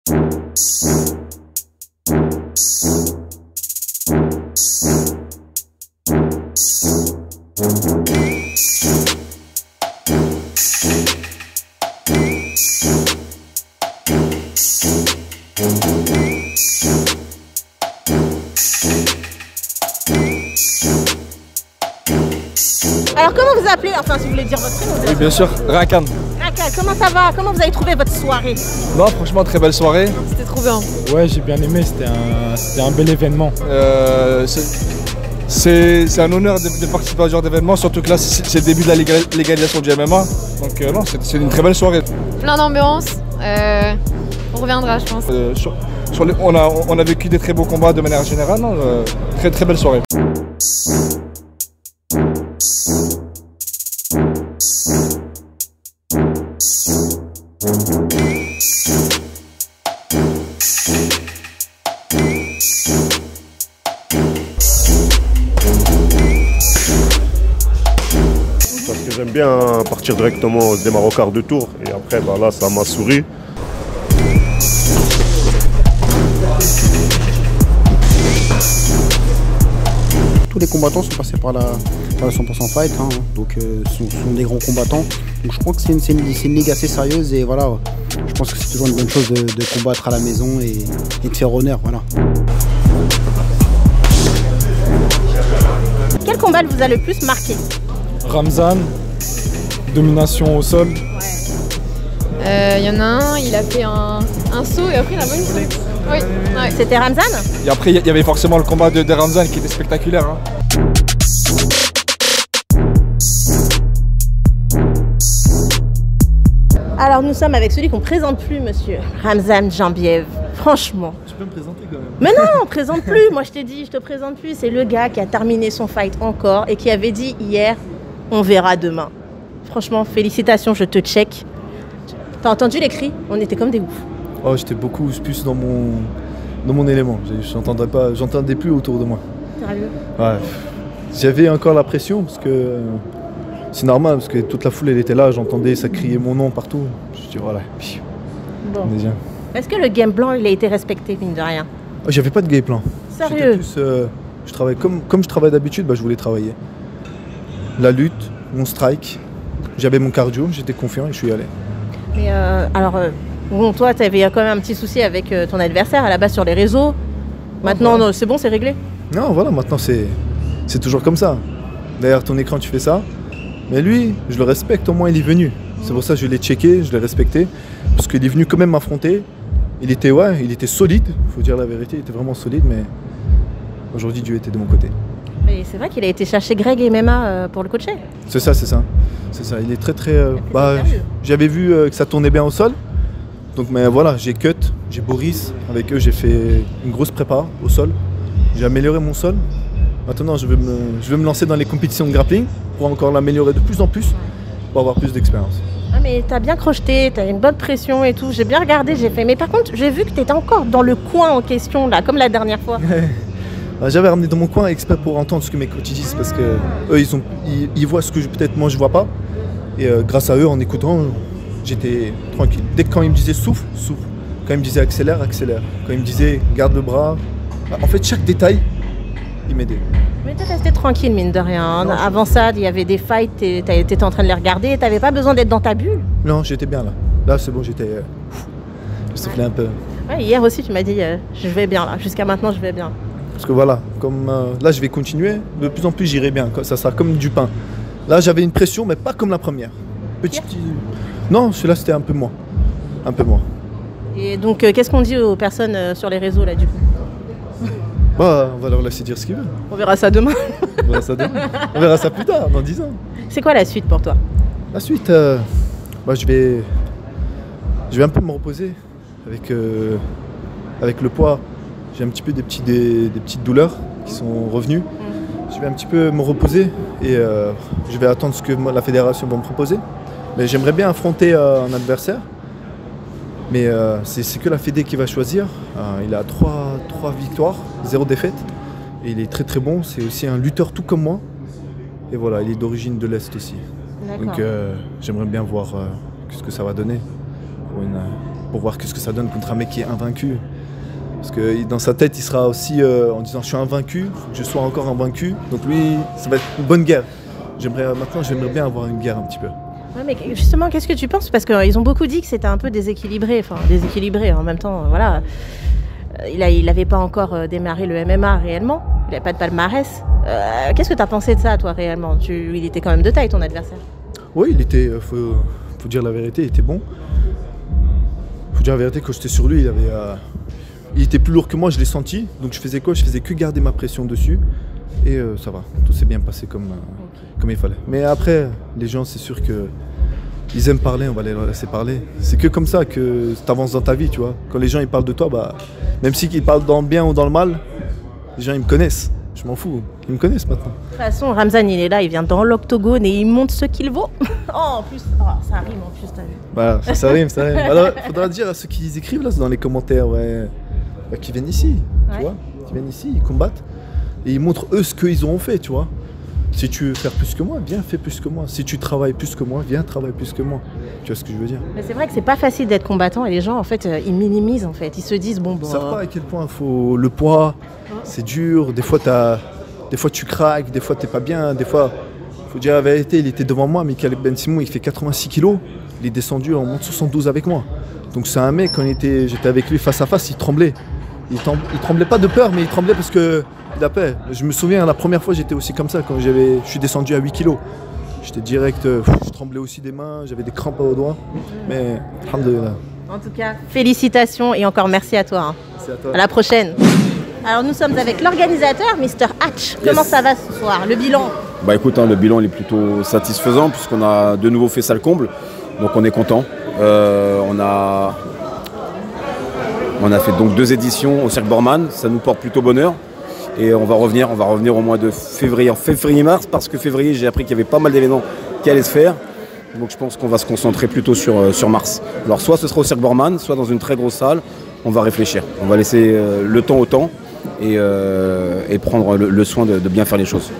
Alors comment vous appelez, enfin si vous voulez dire votre prénom? Oui bien sûr, Rakan. Rakan, comment ça va? Comment vous avez trouvé votre soirée? Non franchement très belle soirée. C'était trop bien. Ouais j'ai bien aimé, c'était un bel événement. C'est un honneur de participer à ce genre d'événement, surtout que là c'est le début de la légalisation du MMA. Donc non, c'est une très belle soirée. Plein d'ambiance, on reviendra je pense. On a vécu des très beaux combats de manière générale, non, très très belle soirée. Parce que j'aime bien partir directement, démarrer au quart de tour et après bah là ça m'a souri. Tous les combattants sont passés par la 100% Fight, hein, donc sont des grands combattants. Donc je crois que c'est une ligue assez sérieuse et voilà, je pense que c'est toujours une bonne chose de combattre à la maison et de faire honneur, voilà. Quel combat vous a le plus marqué? Ramzan, domination au sol. Il y en a un, il a fait un saut et après il a volé. Oui, ouais. C'était Ramzan? Et après il y avait forcément le combat de Ramzan qui était spectaculaire. Hein. Alors nous sommes avec celui qu'on ne présente plus, monsieur Ramzan Jambiev. Franchement. Tu peux me présenter quand même. Mais non, on ne présente plus. Moi je t'ai dit, je te présente plus. C'est le gars qui a terminé son fight encore et qui avait dit hier, on verra demain. Franchement, félicitations, je te check. T'as entendu les cris? On était comme des oufs. Oh, j'étais beaucoup plus dans mon élément. J'entendais plus autour de moi. Sérieux? Ouais. J'avais encore la pression parce que c'est normal parce que toute la foule elle était là, j'entendais ça crier mon nom partout. Je dis voilà. Bon. On est bien. Est-ce que le game plan il a été respecté, mine de rien? Oh, j'avais pas de game plan. Sérieux? Plus, je travaille comme je travaille d'habitude, bah, je voulais travailler. La lutte, mon strike, j'avais mon cardio, j'étais confiant et je suis allé. Mais bon, toi, tu avais quand même un petit souci avec ton adversaire à la base sur les réseaux. Maintenant, voilà. c'est bon, c'est réglé? Non, voilà, maintenant c'est toujours comme ça. Derrière ton écran, tu fais ça. Mais lui, je le respecte, au moins il est venu. C'est pour ça que je l'ai checké, je l'ai respecté. Parce qu'il est venu quand même m'affronter. Il était solide, faut dire la vérité, il était vraiment solide, mais aujourd'hui Dieu était de mon côté. Mais c'est vrai qu'il a été chercher Greg et MMA pour le coacher. C'est ça. Il est très j'avais vu que ça tournait bien au sol. Donc mais voilà, j'ai cut, j'ai Boris, avec eux j'ai fait une grosse prépa au sol. J'ai amélioré mon sol. Maintenant je vais me lancer dans les compétitions de grappling pour encore l'améliorer de plus en plus, pour avoir plus d'expérience. Ah mais t'as bien crocheté, t'as une bonne pression et tout. J'ai bien regardé, j'ai fait. Mais par contre, j'ai vu que t'étais encore dans le coin en question là, comme la dernière fois. J'avais ramené dans mon coin exprès pour entendre ce que mes coachs disent parce que eux ils voient ce que peut-être moi je vois pas. Et grâce à eux, en écoutant, j'étais tranquille. Dès que quand ils me disaient souffle, souffle. Quand ils me disaient accélère, accélère. Quand ils me disaient garde le bras. En fait, chaque détail, il m'aidait. Mais t'es resté tranquille, mine de rien. Non, avant ça, il y avait des fights, t'étais en train de les regarder, t'avais pas besoin d'être dans ta bulle. Non, j'étais bien là. Là, c'est bon, j'étais. Je soufflais un peu. Ouais, hier aussi, tu m'as dit je vais bien là. Jusqu'à maintenant, je vais bien. Parce que voilà, comme là, je vais continuer. De plus en plus, j'irai bien. Ça sera comme du pain. Là, j'avais une pression, mais pas comme la première. Petit. Non, celui-là, c'était un peu moins. Un peu moins. Et donc, qu'est-ce qu'on dit aux personnes sur les réseaux là, du coup? Bah, on va leur laisser dire ce qu'ils veulent. On verra ça demain. On verra ça demain. On verra ça plus tard, dans 10 ans. C'est quoi la suite pour toi? La suite, bah, je vais un peu me reposer avec le poids. J'ai un petit peu des petites douleurs qui sont revenues. Je vais un petit peu me reposer et je vais attendre ce que la fédération va me proposer. Mais j'aimerais bien affronter un adversaire. Mais c'est que la fédé qui va choisir. Il a 3 victoires, 0 défaite. Et il est très très bon. C'est aussi un lutteur tout comme moi. Et voilà, il est d'origine de l'Est aussi. Donc j'aimerais bien voir ce que ça va donner pour pour voir ce que ça donne contre un mec qui est invaincu. Parce que dans sa tête, il sera aussi en disant je suis invaincu, faut que je sois encore invaincu. Donc lui, ça va être une bonne guerre. Maintenant, j'aimerais bien avoir une guerre un petit peu. Ouais, mais justement, qu'est-ce que tu penses? Parce qu'ils ont beaucoup dit que c'était un peu déséquilibré. Enfin, déséquilibré en même temps, voilà. Il n'avait pas encore démarré le MMA réellement. Il n'avait pas de palmarès. Qu'est-ce que tu as pensé de ça, toi, réellement? Il était quand même de taille, ton adversaire. Oui, il était, faut dire la vérité, il était bon. Faut dire la vérité, quand j'étais sur lui, il était plus lourd que moi, je l'ai senti. Donc je faisais quoi? Je faisais que garder ma pression dessus. Et ça va, tout s'est bien passé comme il fallait. Mais après, les gens, c'est sûr que ils aiment parler, on va les laisser parler. C'est que comme ça que tu avances dans ta vie, tu vois. Quand les gens ils parlent de toi, bah, même s'ils parlent dans le bien ou dans le mal, les gens ils me connaissent. Je m'en fous, ils me connaissent maintenant. De toute façon, Ramzan, il est là, il vient dans l'octogone et il montre ce qu'il vaut. Oh, en plus, ça rime en plus, t'as vu. Bah, ça rime. Alors, faudra dire à ceux qui écrivent là, dans les commentaires, qu'ils viennent ici, tu vois. Qu'ils viennent ici, ils combattent. Et ils montrent eux ce qu'ils ont fait, tu vois. Si tu veux faire plus que moi, viens, fais plus que moi. Si tu travailles plus que moi, viens, travaille plus que moi. Tu vois ce que je veux dire? Mais c'est vrai que c'est pas facile d'être combattant et les gens, en fait, ils minimisent, en fait. Ils se disent, bon... Ils savent pas à quel point le poids, c'est dur. Des fois, tu craques, des fois, t'es pas bien. Des fois, faut dire la vérité, il était devant moi, Michael Ben Simon, il fait 86 kilos. Il est descendu en monte 72 avec moi. Donc c'est un mec, quand j'étais avec lui face à face, il tremblait. Il tremblait pas de peur, mais il tremblait parce que il a peur. Je me souviens, la première fois, j'étais aussi comme ça, quand je suis descendu à 8 kilos. J'étais direct, je tremblais aussi des mains, j'avais des crampes aux doigts. Mais, alhamdoulilah. En tout cas, félicitations et encore merci à toi. Hein. Merci à toi. À la prochaine. Alors nous sommes avec l'organisateur, Mr. Hatch. Comment ça va ce soir? Le bilan? Bah écoute, le bilan il est plutôt satisfaisant puisqu'on a de nouveau fait salle comble. Donc on est content. On a fait donc 2 éditions au Cirque Borman, ça nous porte plutôt bonheur. Et on va revenir au mois de février-mars, parce que février, j'ai appris qu'il y avait pas mal d'événements qui allaient se faire. Donc je pense qu'on va se concentrer plutôt sur mars. Alors soit ce sera au Cirque Borman, soit dans une très grosse salle, on va réfléchir. On va laisser le temps au temps et prendre le soin de bien faire les choses.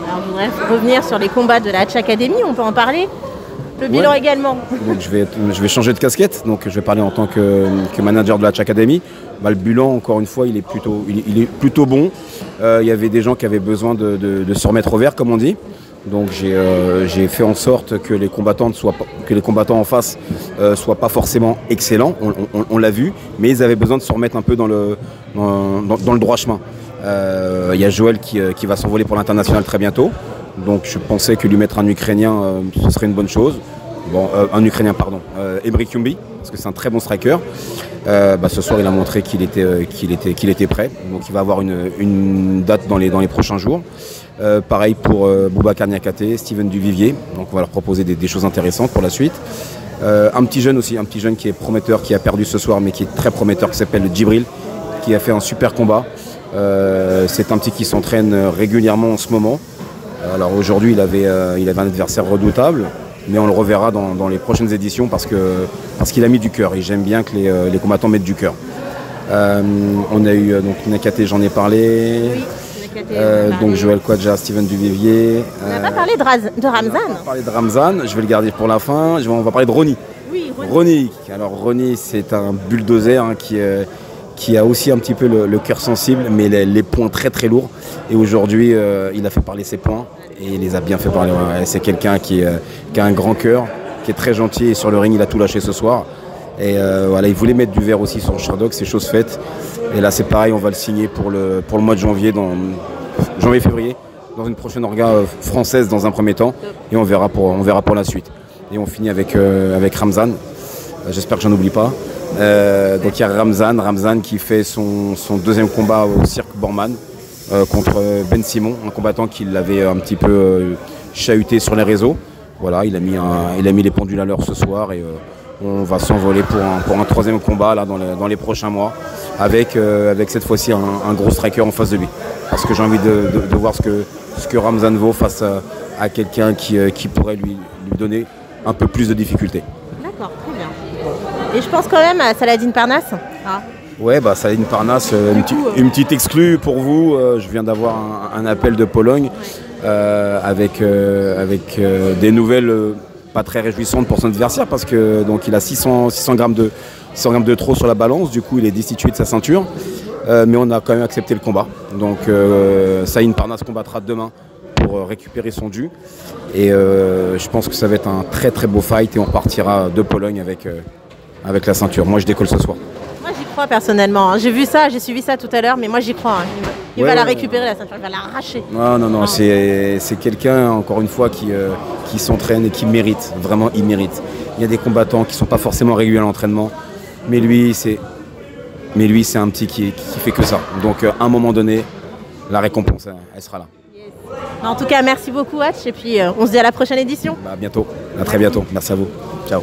Alors je voudrais revenir sur les combats de la Hatch Academy, on peut en parler? Le bilan également. Donc je vais changer de casquette, donc je vais parler en tant que manager de la Hatch Academy. Le bilan, encore une fois, il est plutôt bon. Il y avait des gens qui avaient besoin de se remettre au vert, comme on dit. Donc j'ai fait en sorte que les combattants en face soient pas forcément excellents, on l'a vu, mais ils avaient besoin de se remettre un peu dans le droit chemin. Il y a Joël qui va s'envoler pour l'international très bientôt. Donc je pensais que lui mettre un Ukrainien, ce serait une bonne chose. Bon, un Ukrainien, pardon, Emre Kumbi, parce que c'est un très bon striker. Ce soir, il a montré qu'il était prêt. Donc il va avoir une date dans les prochains jours. Pareil pour Boubacar Niakate, Steven Duvivier. Donc on va leur proposer des choses intéressantes pour la suite. Un petit jeune aussi, qui est prometteur, qui a perdu ce soir, mais qui est très prometteur, qui s'appelle Djibril, qui a fait un super combat. C'est un petit qui s'entraîne régulièrement en ce moment. Alors aujourd'hui, il avait un adversaire redoutable, mais on le reverra dans les prochaines éditions parce qu'il a mis du cœur. Et j'aime bien que les combattants mettent du cœur. On a eu donc Niakate, j'en ai parlé. Oui, donc Joël Kwadja, Steven Duvivier. On n'a pas parlé de Ramzan. On va parler de Ramzan, je vais le garder pour la fin. On va parler de Ronnie. Oui, Ronnie. Alors Ronnie, c'est un bulldozer qui a aussi un petit peu le cœur sensible, mais les poings très très lourds. Et aujourd'hui, il a fait parler ses poings et il les a bien fait parler. Ouais. C'est quelqu'un qui a un grand cœur, qui est très gentil, et sur le ring, il a tout lâché ce soir. Et voilà, il voulait mettre du verre aussi sur Sherdog, c'est chose faite. Et là, c'est pareil, on va le signer pour le mois de janvier, janvier-février, dans une prochaine orga française dans un premier temps, et on verra pour la suite. Et on finit avec Ramzan. J'espère que j'en oublie pas. Donc il y a Ramzan qui fait son deuxième combat au Cirque Borman contre Ben Simon, un combattant qui l'avait un petit peu chahuté sur les réseaux. Voilà, il a mis les pendules à l'heure ce soir et on va s'envoler pour un troisième combat là, dans les prochains mois avec cette fois-ci un gros striker en face de lui. Parce que j'ai envie de voir ce que Ramzan vaut face à quelqu'un qui pourrait lui donner un peu plus de difficultés. D'accord, très bien. Et je pense quand même à Saladin Parnasse. Ouais, Saladin Parnasse, une petite exclue pour vous. Je viens d'avoir un appel de Pologne avec des nouvelles pas très réjouissante pour son adversaire parce que donc il a 600 grammes de trop sur la balance, du coup il est destitué de sa ceinture. Mais on a quand même accepté le combat. Donc Saïd Parnas combattra demain pour récupérer son dû. Et je pense que ça va être un très très beau fight et on repartira de Pologne avec la ceinture. Moi je décolle ce soir. Moi j'y crois personnellement, hein. J'ai vu ça, j'ai suivi ça tout à l'heure, mais moi j'y crois. Hein. Il va la récupérer la ceinture, il va l'arracher. Non, c'est quelqu'un encore une fois qui s'entraîne et qui mérite, vraiment il mérite. Il y a des combattants qui ne sont pas forcément réguliers à l'entraînement, mais lui c'est un petit qui fait que ça. Donc à un moment donné, la récompense elle sera là. Yes. En tout cas merci beaucoup Hatch et puis on se dit à la prochaine édition. À bientôt, à très bientôt, merci à vous, ciao.